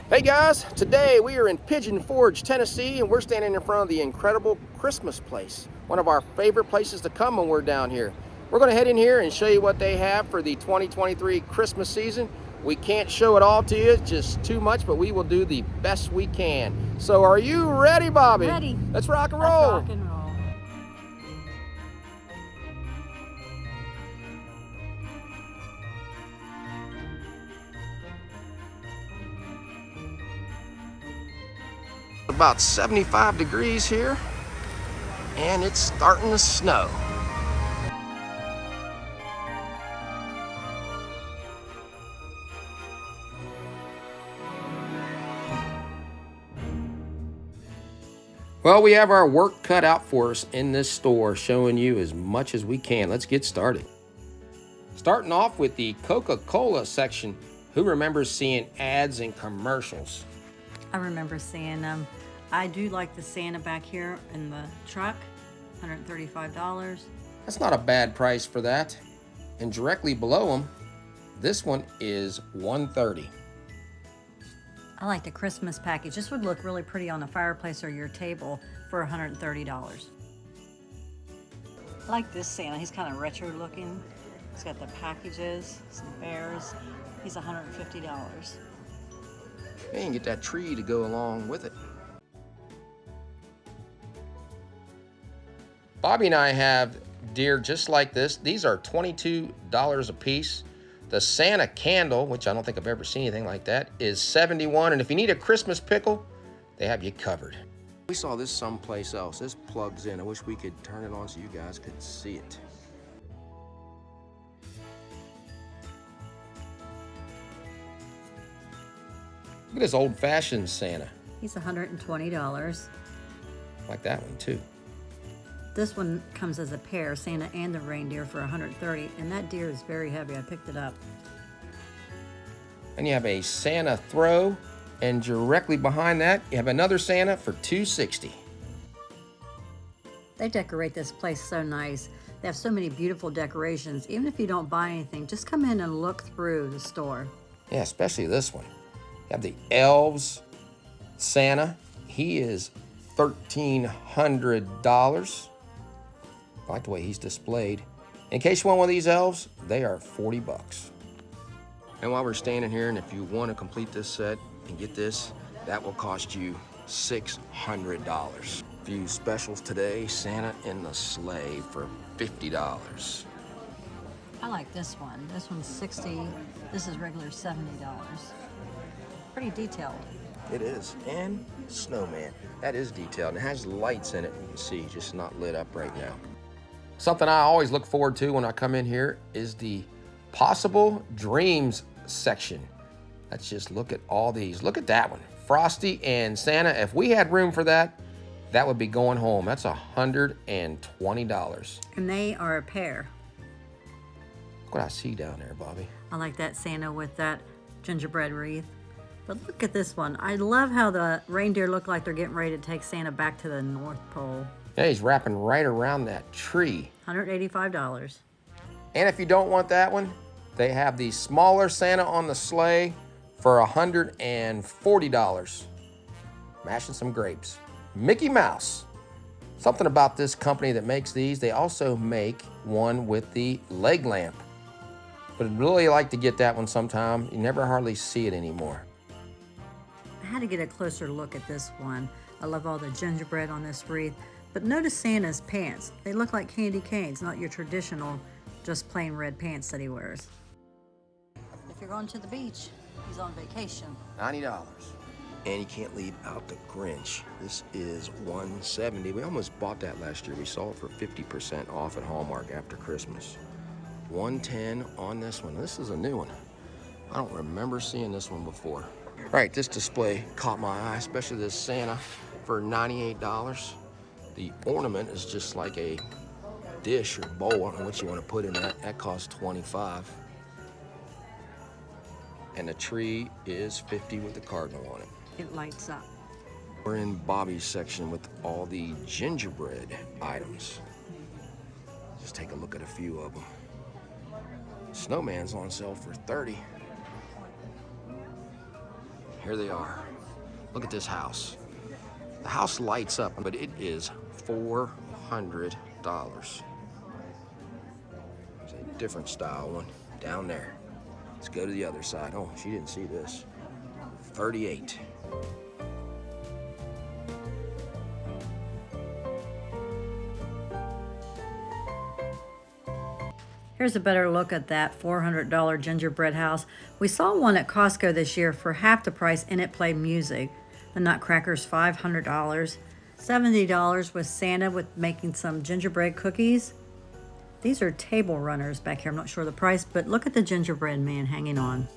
Hey guys, today we are in Pigeon Forge, Tennessee, and we're standing in front of the incredible Christmas place. One of our favorite places to come when we're down here. We're going to head in here and show you what they have for the 2023 Christmas season. We can't show it all to you, it's just too much, but we will do the best we can. So are you ready, Bobby? Ready. Let's rock and Let's roll. rock and roll. About 75 degrees here, and it's starting to snow. Well, we have our work cut out for us in this store, showing you as much as we can. Let's get started. Starting off with the Coca-Cola section. Who remembers seeing ads and commercials? I remember seeing them. I do like the Santa back here in the truck, $135. That's not a bad price for that. And directly below them, this one is $130. I like the Christmas package. This would look really pretty on the fireplace or your table for $130. I like this Santa. He's kind of retro looking. He's got the packages, some bears. He's $150. And you can get that tree to go along with it. Bobby and I have deer just like this. These are $22 a piece. The Santa candle, which I don't think I've ever seen anything like that, is $71. And if you need a Christmas pickle, they have you covered. We saw this someplace else. This plugs in. I wish we could turn it on so you guys could see it. Look at this old-fashioned Santa. He's $120. Like that one too. This one comes as a pair, Santa and the reindeer, for $130, and that deer is very heavy. I picked it up. And you have a Santa throw, and directly behind that, you have another Santa for $260. They decorate this place so nice. They have so many beautiful decorations. Even if you don't buy anything, just come in and look through the store. Yeah, especially this one. You have the elves Santa. He is $1,300. I like the way he's displayed. In case you want one of these elves, they are 40 bucks. And while we're standing here, and if you want to complete this set and get this, that will cost you $600. Few specials today, Santa in the sleigh for $50. I like this one. This one's $60. This is regular $70. Pretty detailed. It is. And snowman. That is detailed. And it has lights in it, you can see, just not lit up right now. Something I always look forward to when I come in here is the possible dreams section. Let's just look at all these. Look at that one. Frosty and Santa. If we had room for that, that would be going home. That's $120. And they are a pair. Look what I see down there, Bobby. I like that Santa with that gingerbread wreath. But look at this one. I love how the reindeer look like they're getting ready to take Santa back to the North Pole. Yeah, he's wrapping right around that tree. $185. And if you don't want that one, they have the smaller Santa on the sleigh for $140. Mashing some grapes. Mickey Mouse. Something about this company that makes these, they also make one with the leg lamp. But I'd really like to get that one sometime. You never hardly see it anymore. I had to get a closer look at this one. I love all the gingerbread on this wreath. But notice Santa's pants. They look like candy canes, not your traditional, just plain red pants that he wears. If you're going to the beach, he's on vacation. $90. And you can't leave out the Grinch. This is $170. We almost bought that last year. We saw it for 50% off at Hallmark after Christmas. $110 on this one. This is a new one. I don't remember seeing this one before. All right, this display caught my eye, especially this Santa for $98. The ornament is just like a dish or bowl. I don't know what you want to put in that. That costs $25. And the tree is $50 with the cardinal on it. It lights up. We're in Bobby's section with all the gingerbread items. Just take a look at a few of them. Snowman's on sale for $30. here they are. Look at this house. The house lights up, but it is $400. There's a different style one down there. Let's go to the other side. Oh, she didn't see this. 38. Here's a better look at that $400 gingerbread house. We saw one at Costco this year for half the price and it played music. The Nutcracker's $500. $70 with Santa with making some gingerbread cookies. These are table runners back here. I'm not sure the price, but look at the gingerbread man hanging on.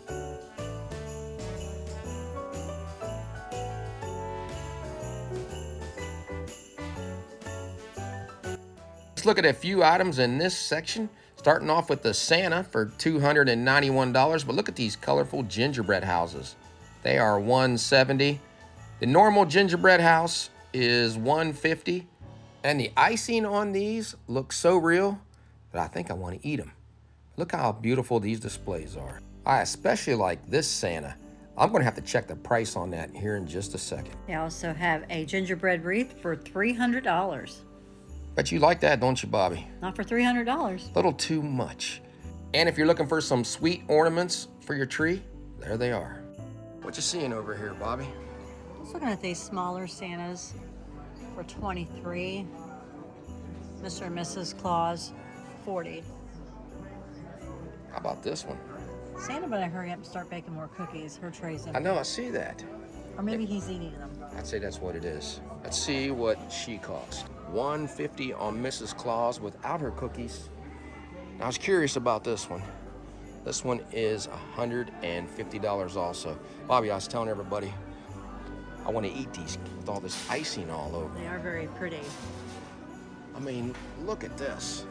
Let's look at a few items in this section. Starting off with the Santa for $291, but look at these colorful gingerbread houses. They are $170. The normal gingerbread house is $150, and the icing on these looks so real that I think I want to eat them. Look how beautiful these displays are. I especially like this Santa. I'm going to have to check the price on that here in just a second. They also have a gingerbread wreath for $300. Bet you like that, don't you, Bobby? Not for $300. Little too much. And if you're looking for some sweet ornaments for your tree, there they are. What you seeing over here, Bobby? Just looking at these smaller Santas for $23. Mr. and Mrs. Claus, $40. How about this one? Santa better hurry up and start baking more cookies. Her tray's empty. I know, I see that. Or maybe he's eating them. I'd say that's what it is. Let's see what she cost. $150 on Mrs. Claus without her cookies. Now, I was curious about this one. This one is $150 also. Bobby, I was telling everybody, I want to eat these with all this icing all over. They are very pretty. I mean, look at this.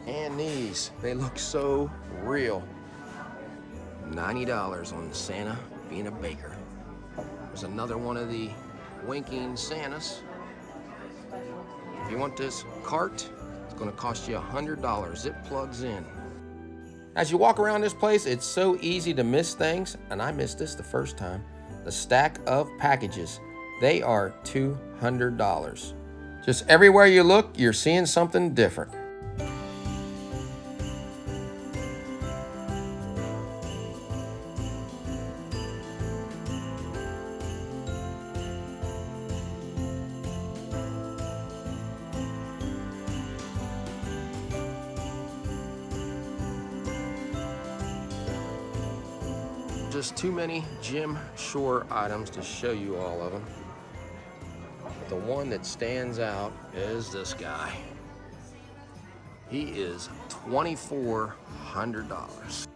And these, they look so real. $90 on Santa being a baker. There's another one of the winking Santas. If you want this cart, it's going to cost you $100. It plugs in. As you walk around this place, it's so easy to miss things, and I missed this the first time. The stack of packages, they are $200. Just everywhere you look, you're seeing something different. Just too many Jim Shore items to show you all of them. But the one that stands out is this guy. He is $2,400.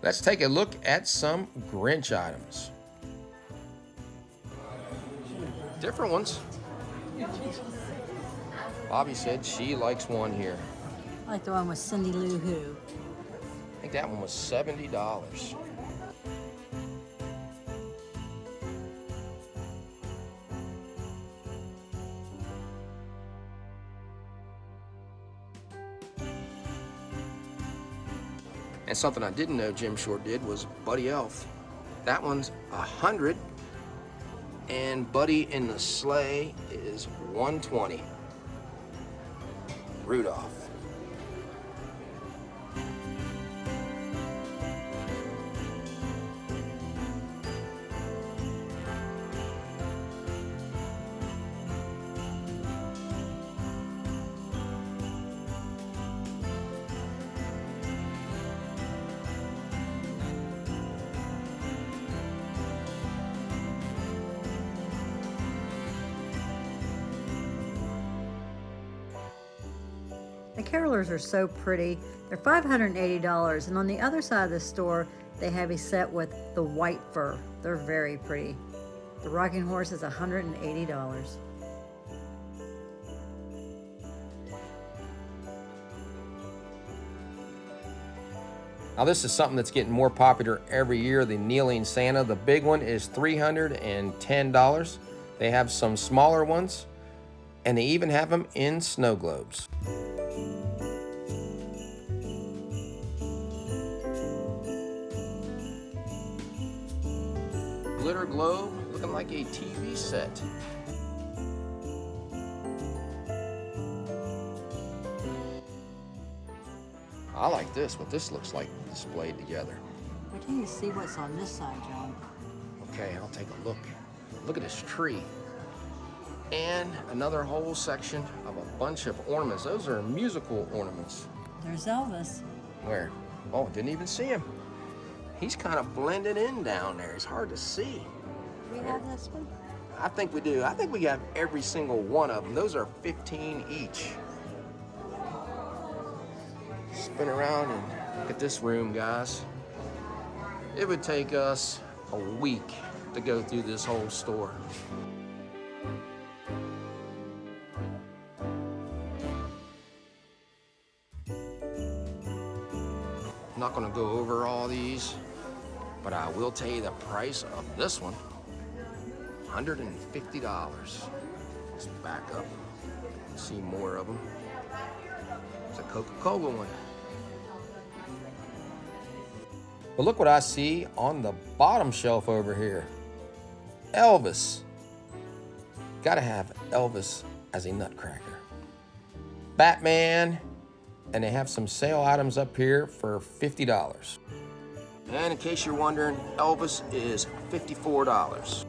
Let's take a look at some Grinch items. Different ones. Bobby said she likes one here. I like the one with Cindy Lou Who. I think that one was $70. And something I didn't know Jim Shore did was Buddy Elf. That one's $100, and Buddy in the Sleigh is $120. Rudolph. The carolers are so pretty. They're $580, and on the other side of the store, they have a set with the white fur. They're very pretty. The rocking horse is $180. Now this is something that's getting more popular every year, the kneeling Santa. The big one is $310. They have some smaller ones, and they even have them in snow globes. glitter globe looking like a TV set. I like this, what this looks like displayed together. Wait till you see what's on this side, John. Okay, I'll take a look. Look at this tree. And another whole section of a bunch of ornaments. Those are musical ornaments. There's Elvis. Where? Oh, didn't even see him. He's kind of blended in down there. It's hard to see. Do we have this one? I think we do. I think we have every single one of them. Those are 15 each. Spin around and look at this room, guys. It would take us a week to go through this whole store. I'm not gonna go over all these, but I will tell you the price of this one, $150. Let's back up and see more of them. It's a Coca-Cola one. But look what I see on the bottom shelf over here. Elvis. Gotta have Elvis as a nutcracker. Batman, and they have some sale items up here for $50. And in case you're wondering, Elvis is $54.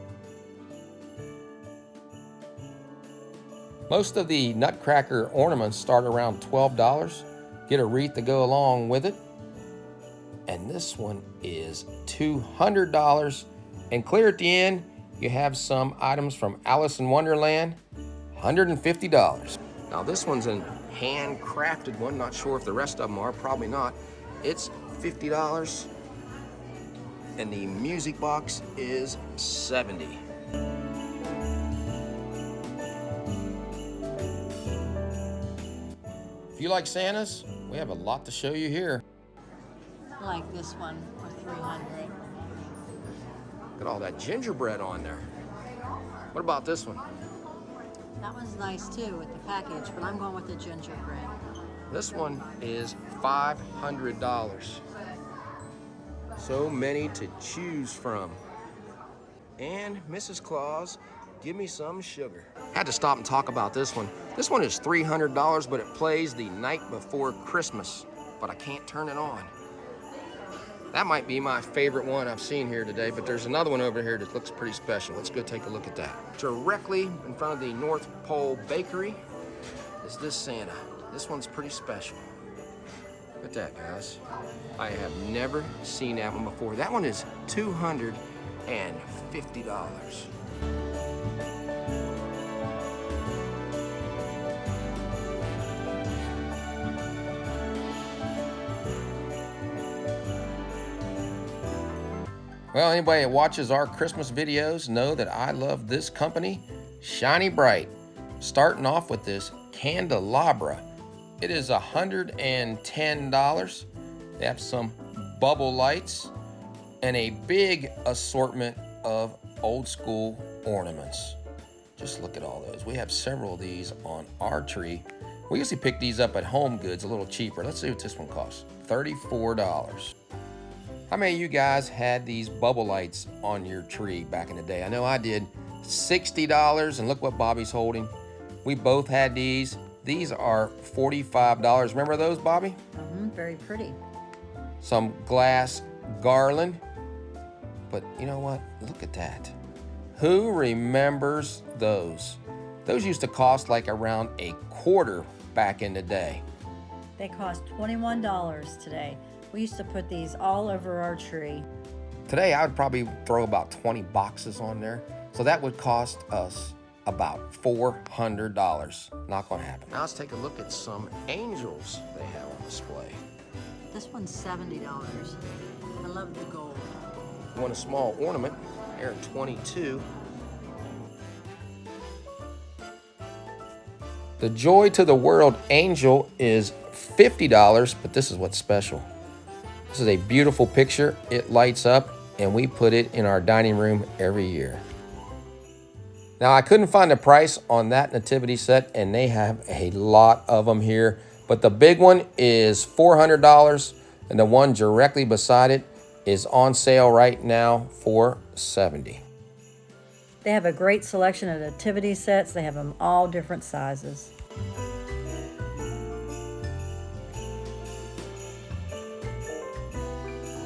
Most of the nutcracker ornaments start around $12. Get a wreath to go along with it. And this one is $200. And clear at the end, you have some items from Alice in Wonderland, $150. Now this one's a handcrafted one. Not sure if the rest of them are, probably not. It's $50. And the music box is $70. If you like Santas, we have a lot to show you here. I like this one for $300. Look at all that gingerbread on there. What about this one? That one's nice too with the package, but I'm going with the gingerbread. This one is $500. So many to choose from. And Mrs. Claus, give me some sugar. Had to stop and talk about this one. This one is $300, but it plays the night before Christmas, but I can't turn it on. That might be my favorite one I've seen here today, but there's another one over here that looks pretty special. Let's go take a look at that. Directly in front of the North Pole Bakery is this Santa. This one's pretty special. Look at that, guys. I have never seen that one before. That one is $250. Well, anybody that watches our Christmas videos know that I love this company, Shiny Brite. Starting off with this candelabra. It is $110. They have some bubble lights and a big assortment of old school ornaments. Just look at all those. We have several of these on our tree. We usually pick these up at Home Goods a little cheaper. Let's see what this one costs. $34. How many of you guys had these bubble lights on your tree back in the day? I know I did. $60, and look what Bobby's holding. We both had these. These are $45. Remember those, Bobby? Very pretty. Some glass garland. But you know what? Look at that. Who remembers those? Those used to cost like around a quarter back in the day. They cost $21 today. We used to put these all over our tree. Today, I would probably throw about 20 boxes on there. So that would cost us about $400. Not gonna happen. Now let's take a look at some angels they have on display. This one's $70. I love the gold. You want a small ornament, here at $22. The Joy to the World angel is $50, but this is what's special. This is a beautiful picture. It lights up, and we put it in our dining room every year. Now, I couldn't find a price on that nativity set, and they have a lot of them here. But the big one is $400, and the one directly beside it is on sale right now for $70. They have a great selection of nativity sets. They have them all different sizes.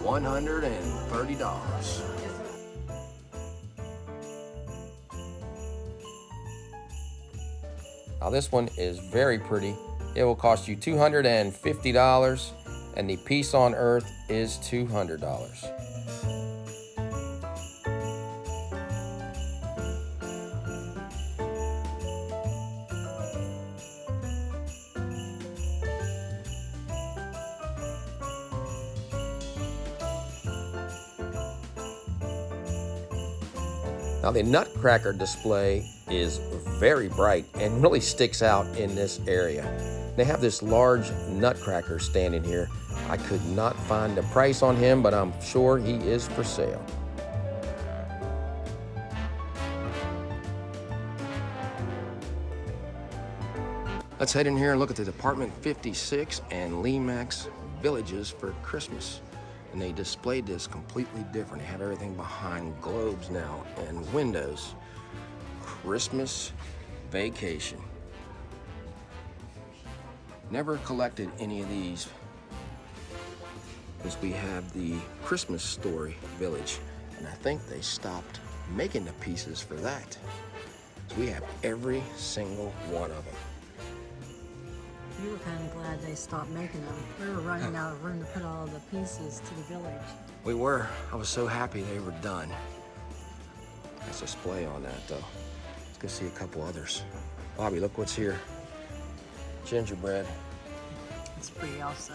$130. Now this one is very pretty. It will cost you $250, and the piece on earth is $200. Now the nutcracker display is very bright and really sticks out in this area. They have this large nutcracker standing here. I could not find the price on him, but I'm sure he is for sale. Let's head in here and look at the Department 56 and Lemax villages for Christmas. And they displayed this completely different. They have everything behind globes now and windows. Christmas vacation. Never collected any of these, because we have the Christmas Story Village, and I think they stopped making the pieces for that. So we have every single one of them. You were kind of glad they stopped making them. We were running out of room to put all the pieces to the village. We were. I was so happy they were done. Nice display on that, though. Let's go see a couple others. Bobby, look what's here. Gingerbread. It's pretty also.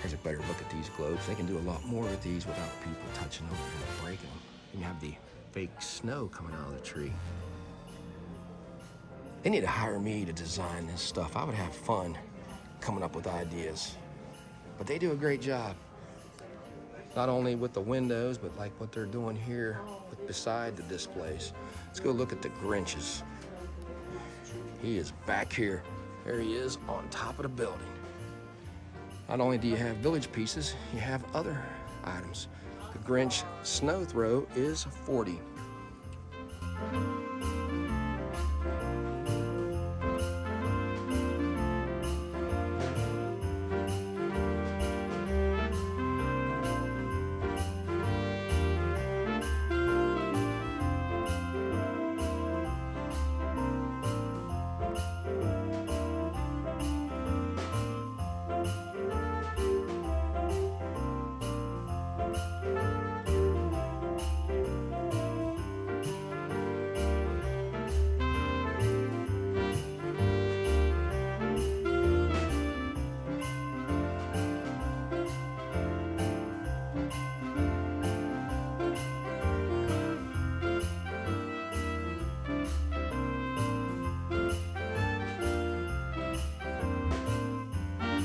Here's a better look at these globes. They can do a lot more with these without people touching them and breaking them. You can have the fake snow coming out of the tree. They need to hire me to design this stuff. I would have fun coming up with ideas. But they do a great job. Not only with the windows, but like what they're doing here beside the displays. Let's go look at the Grinches. He is back here. There he is on top of the building. Not only do you have village pieces, you have other items. The Grinch snow throw is $40.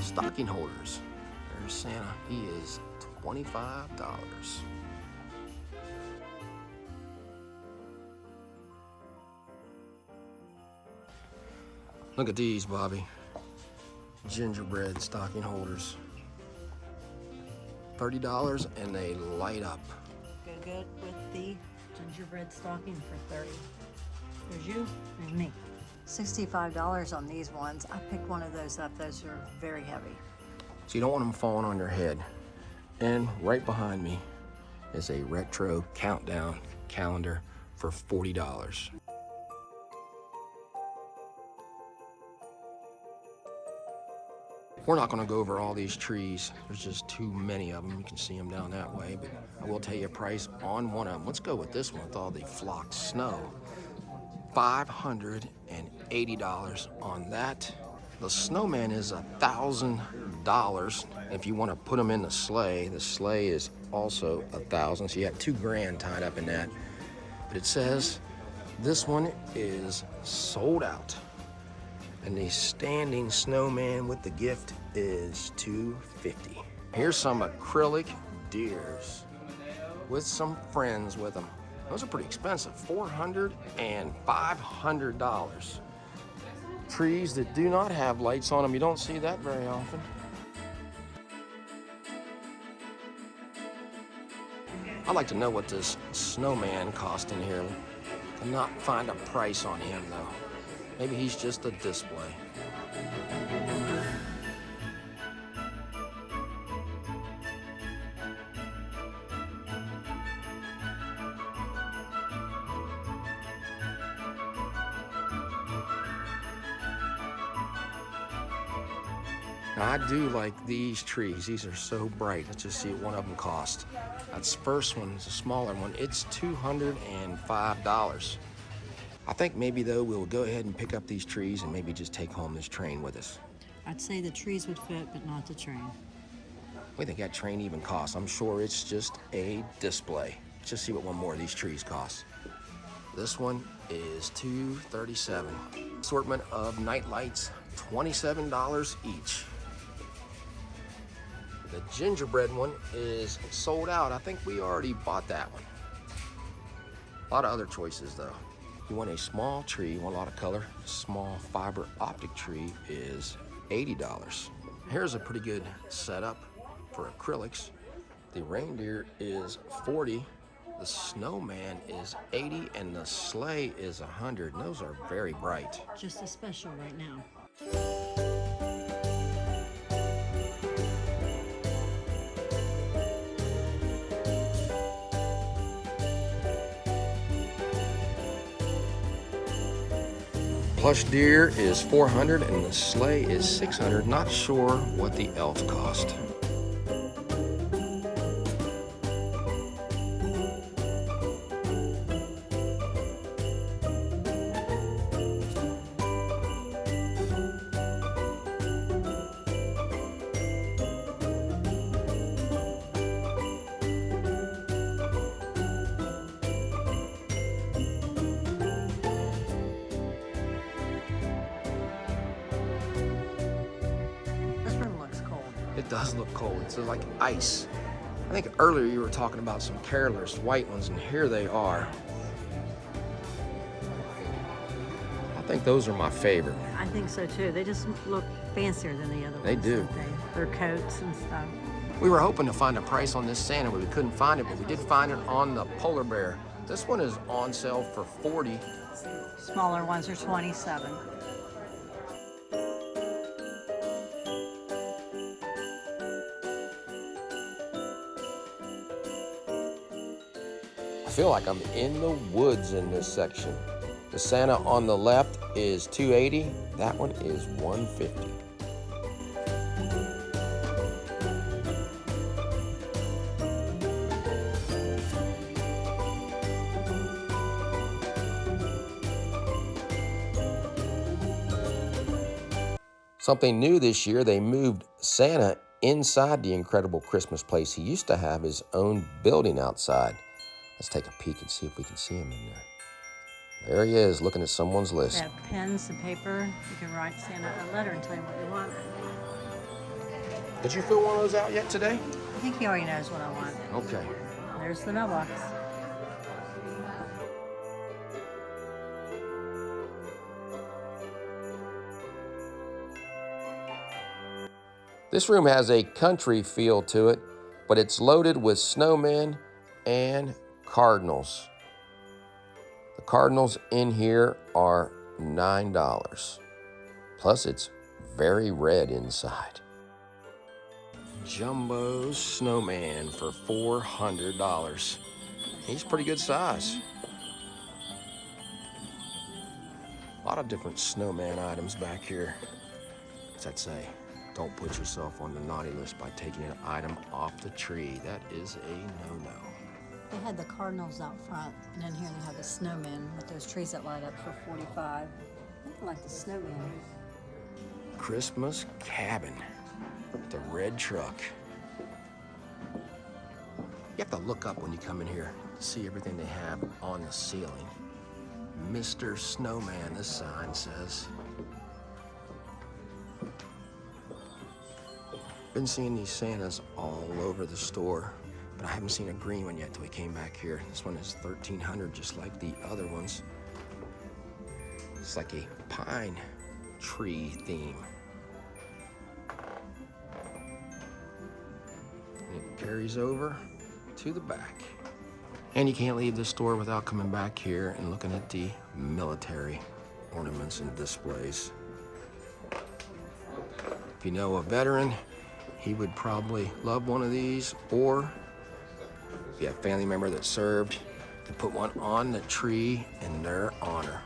Stocking holders. There's Santa. He is $25. Look at these, Bobby. Gingerbread stocking holders. $30, and they light up. Go good with the gingerbread stocking for $30. There's you, there's me. $65 on these ones. I picked one of those up. Those are very heavy. So you don't want them falling on your head. And right behind me is a retro countdown calendar for $40. We're not going to go over all these trees. There's just too many of them. You can see them down that way, but I will tell you a price on one of them. Let's go with this one with all the flocked snow. $580 on that. The snowman is $1,000. If you want to put them in the sleigh is also $1,000. So you have $2,000 tied up in that. But it says this one is sold out. And the standing snowman with the gift is $250. Here's some acrylic deers with some friends with them. Those are pretty expensive, $400 and $500. Trees that do not have lights on them, you don't see that very often. I'd like to know what this snowman cost in here. Cannot find a price on him though. Maybe he's just a display. Now, I do like these trees. These are so bright. Let's just see what one of them costs. That's first one, it's a smaller one. It's $205. I think maybe though we'll go ahead and pick up these trees and maybe just take home this train with us. I'd say the trees would fit, but not the train. What do you think that train even costs? I'm sure it's just a display. Let's just see what one more of these trees costs. This one is $237. Assortment of night lights, $27 each. The gingerbread one is sold out. I think we already bought that one. A lot of other choices though. You want a small tree, you want a lot of color. Small fiber optic tree is $80. Here's a pretty good setup for acrylics. The reindeer is $40. The snowman is $80 and the sleigh is $100. Those are very bright. Just a special right now. Plush deer is $400 and the sleigh is $600. Not sure what the elf cost. It does look cold. It's like ice. I think earlier you were talking about some careless white ones, and here they are. I think those are my favorite. I think so too. They just look fancier than the other ones. They do. Their coats and stuff. We were hoping to find a price on this Santa, but we couldn't find it, but we did find it on the polar bear. This one is on sale for $40. Smaller ones are $27. I feel like I'm in the woods in this section. The Santa on the left is $280. That one is $150. Something new this year, they moved Santa inside the incredible Christmas place. He used to have his own building outside. Let's take a peek and see if we can see him in there. There he is, looking at someone's list. They have pens and paper. You can write Santa a letter and tell him what you want. Did you fill one of those out yet today? I think he already knows what I want. Okay. There's the mailbox. This room has a country feel to it, but it's loaded with snowmen and cardinals. The cardinals in here are $9. Plus, it's very red inside. Jumbo snowman for $400. He's pretty good size. A lot of different snowman items back here. What's that say? Don't put yourself on the naughty list by taking an item off the tree. That is a no-no. They had the cardinals out front, and then here they have the snowmen with those trees that light up for $45. I think I like the snowmen. Christmas cabin. The red truck. You have to look up when you come in here to see everything they have on the ceiling. Mr. Snowman, this sign says. Been seeing these Santas all over the store, but I haven't seen a green one yet till we came back here. This one is $1,300, just like the other ones. It's like a pine tree theme. And it carries over to the back. And you can't leave the store without coming back here and looking at the military ornaments and displays. If you know a veteran, he would probably love one of these, or if you have a family member that served, to put one on the tree in their honor.